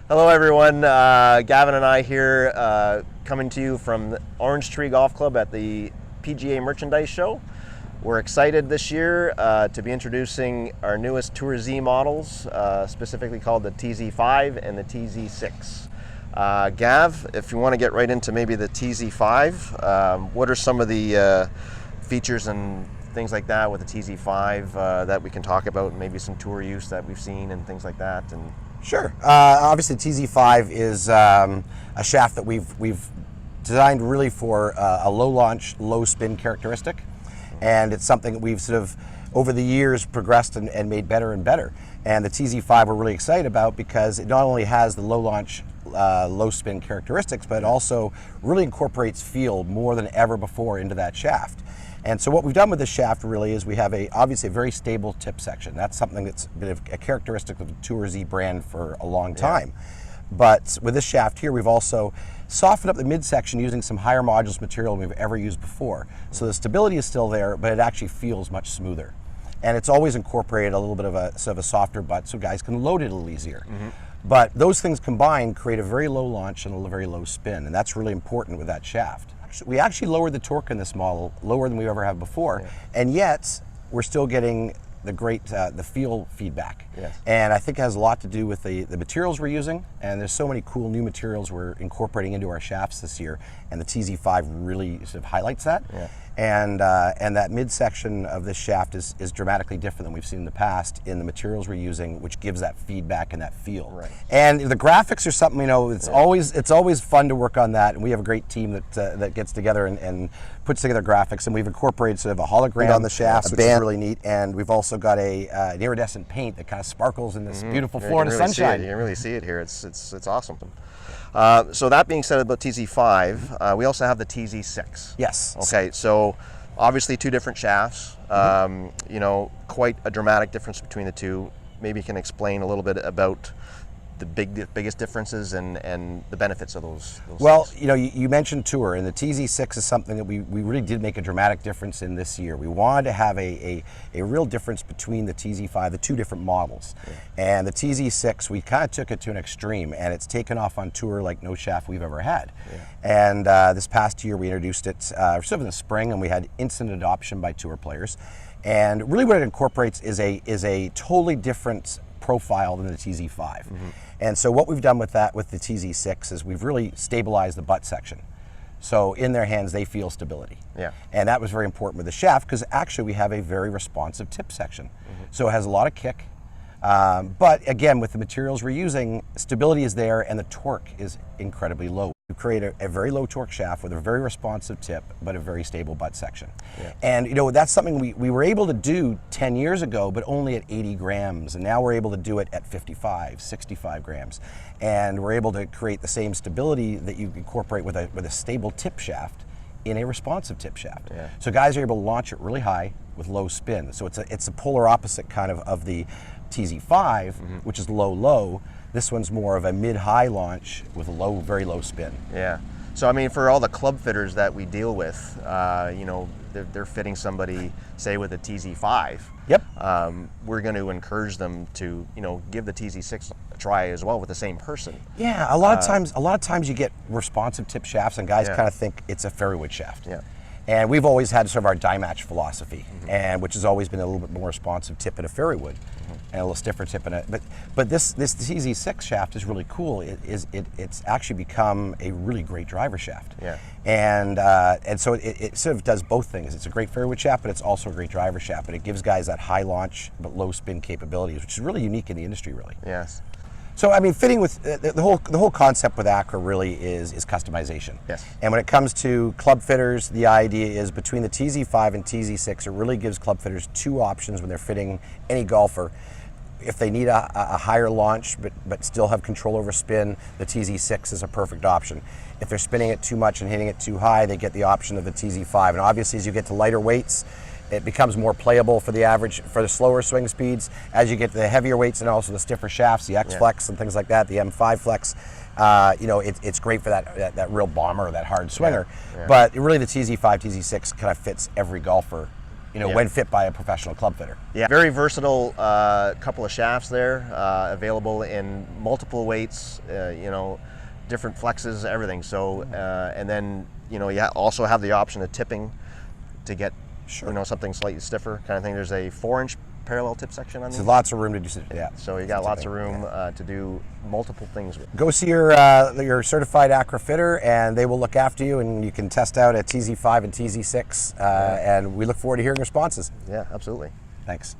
Hello everyone, Gavin and I here coming to you from the Orange Tree Golf Club at the PGA Merchandise Show. We're excited this year to be introducing our newest Tour Z models, specifically called the TZ5 and the TZ6. Gav, if you want to get right into maybe the TZ5, what are some of the features and things like that with the TZ5 that we can talk about, and maybe some tour use that we've seen and things like that? And Sure. Obviously, TZ5 is a shaft that we've designed really for a low launch, low spin characteristic, and it's something that we've sort of over the years progressed and made better and better. And the TZ5 we're really excited about because it not only has the low launch, low spin characteristics, but it also really incorporates feel more than ever before into that shaft. And so what we've done with this shaft really is we have obviously a very stable tip section. That's something that's been a characteristic of the Tour Z brand for a long time. Yeah. But with this shaft here, we've also softened up the midsection using some higher modulus material than we've ever used before. So the stability is still there, but it actually feels much smoother. And it's always incorporated a little bit of a softer butt so guys can load it a little easier. But those things combined create a very low launch and a very low spin, and that's really important with that shaft. We actually lowered the torque in this model, lower than we ever have before, and yet we're still getting the great the feel feedback. And I think it has a lot to do with the materials we're using, and there's so many cool new materials we're incorporating into our shafts this year, and the TZ5 really sort of highlights that. And that midsection of this shaft is dramatically different than we've seen in the past in the materials we're using, which gives that feedback and that feel. And the graphics are something, you know, it's always fun to work on that, and we have a great team that gets together and puts together graphics, and we've incorporated sort of a hologram on the shafts, which is really neat, and we've also got an iridescent paint that kind of sparkles in this beautiful Florida sunshine. You can really see it here. It's awesome. So that being said about TZ5, we also have the TZ6. Yes. Okay, so obviously two different shafts. You know, quite a dramatic difference between the two. Maybe you can explain a little bit about the biggest differences and the benefits of those well, things. you know, you mentioned Tour, and the TZ6 is something that we really did make a dramatic difference in this year. We wanted to have a real difference between the TZ5, the two different models. And the TZ6, we kind of took it to an extreme, and it's taken off on Tour like no shaft we've ever had. And this past year we introduced it sort of in the spring, and we had instant adoption by Tour players. And really what it incorporates is a totally different profile than the TZ5. And so what we've done with that, with the TZ6, is we've really stabilized the butt section. So in their hands, they feel stability. And that was very important with the shaft, because actually we have a very responsive tip section. So it has a lot of kick. But again, with the materials we're using, stability is there and the torque is incredibly low. We create a very low torque shaft with a very responsive tip, but a very stable butt section. And you know, that's something we were able to do 10 years ago, but only at 80 grams. And now we're able to do it at 55, 65 grams. And we're able to create the same stability that you incorporate with a stable tip shaft in a responsive tip shaft. So guys are able to launch it really high with low spin. So it's a polar opposite kind of the TZ5, which is low. This one's more of a mid-high launch with a very low spin. So I mean, for all the club fitters that we deal with, you know, they're fitting somebody, say, with a TZ5. We're going to encourage them to, you know, give the TZ6 a try as well with the same person. A lot of times you get responsive tip shafts, and guys kind of think it's a fairway wood shaft. And we've always had sort of our die match philosophy, and which has always been a little bit more responsive tip in a fairway wood, and a little stiffer tip in it. But this TZ6 shaft is really cool. It's actually become a really great driver shaft. And so it sort of does both things. It's a great fairway wood shaft, but it's also a great driver shaft. But it gives guys that high launch but low spin capabilities, which is really unique in the industry, really. So I mean, fitting with the whole concept with ACCRA really is customization. And when it comes to club fitters, the idea is between the TZ5 and TZ6, it really gives club fitters two options when they're fitting any golfer. If they need a higher launch but still have control over spin, the TZ6 is a perfect option. If they're spinning it too much and hitting it too high, they get the option of the TZ5. And obviously, as you get to lighter weights, it becomes more playable for the slower swing speeds. As you get to the heavier weights and also the stiffer shafts, the X Flex and things like that, the M5 Flex, you know, it's great for that real bomber, that hard swinger. But really, the TZ5, TZ6 kind of fits every golfer when fit by a professional club fitter. Yeah, very versatile couple of shafts there, available in multiple weights, different flexes, everything. So, and then, you also have the option of tipping to get, something slightly stiffer kind of thing. There's a 4-inch parallel tip section on these. So lots of room to do, yeah. So you got lots of room to do multiple things with. Go see your certified ACCRA fitter, and they will look after you, and you can test out at TZ5 and TZ6, and we look forward to hearing responses. Yeah, absolutely. Thanks.